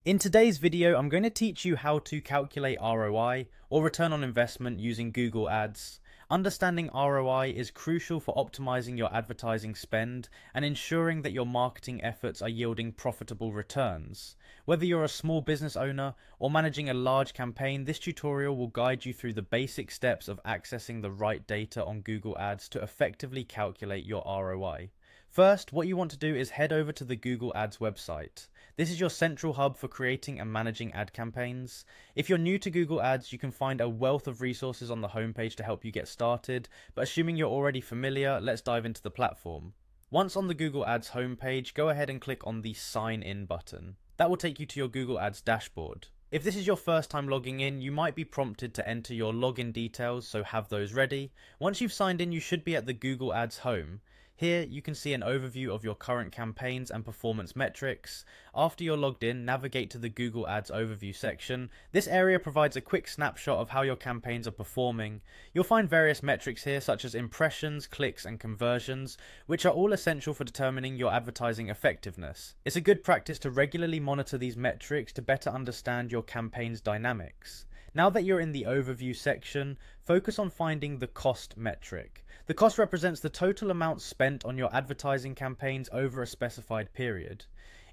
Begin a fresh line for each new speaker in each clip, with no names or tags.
In today's video, I'm going to teach you how to calculate ROI, or return on investment, using Google Ads. Understanding ROI is crucial for optimizing your advertising spend and ensuring that your marketing efforts are yielding profitable returns. Whether you're a small business owner or managing a large campaign, this tutorial will guide you through the basic steps of accessing the right data on Google Ads to effectively calculate your ROI. First, what you want to do is head over to the Google Ads website. This is your central hub for creating and managing ad campaigns. If you're new to Google Ads, you can find a wealth of resources on the homepage to help you get started, but assuming you're already familiar, let's dive into the platform. Once on the Google Ads homepage, go ahead and click on the Sign In button. That will take you to your Google Ads dashboard. If this is your first time logging in, you might be prompted to enter your login details, so have those ready. Once you've signed in, you should be at the Google Ads home. Here you can see an overview of your current campaigns and performance metrics. After you're logged in, navigate to the Google Ads overview section. This area provides a quick snapshot of how your campaigns are performing. You'll find various metrics here, such as impressions, clicks, and conversions, which are all essential for determining your advertising effectiveness. It's a good practice to regularly monitor these metrics to better understand your campaign's dynamics. Now that you're in the overview section, focus on finding the cost metric. The cost represents the total amount spent on your advertising campaigns over a specified period.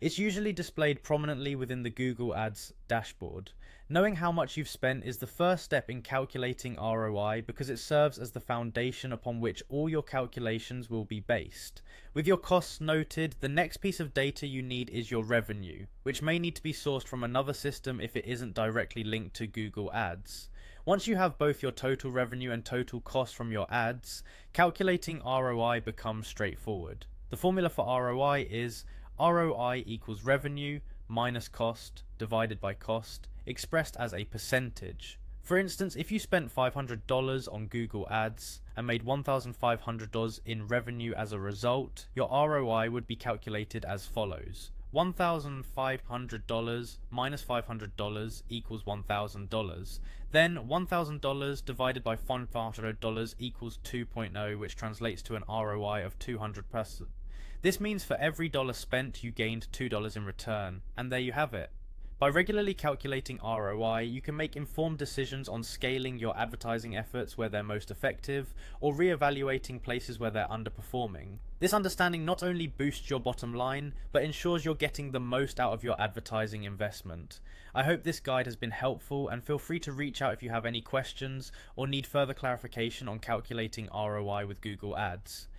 It's usually displayed prominently within the Google Ads dashboard. Knowing how much you've spent is the first step in calculating ROI because it serves as the foundation upon which all your calculations will be based. With your costs noted, the next piece of data you need is your revenue, which may need to be sourced from another system if it isn't directly linked to Google Ads. Once you have both your total revenue and total cost from your ads, calculating ROI becomes straightforward. The formula for ROI is ROI equals revenue minus cost divided by cost, expressed as a percentage. For instance, if you spent $500 on Google Ads and made $1,500 in revenue as a result, your ROI would be calculated as follows. $1,500 minus $500 equals $1,000. Then $1,000 divided by $500 equals 2.0, which translates to an ROI of 200%. This means for every dollar spent, you gained $2 in return, and there you have it. By regularly calculating ROI, you can make informed decisions on scaling your advertising efforts where they're most effective, or re-evaluating places where they're underperforming. This understanding not only boosts your bottom line, but ensures you're getting the most out of your advertising investment. I hope this guide has been helpful, and feel free to reach out if you have any questions or need further clarification on calculating ROI with Google Ads.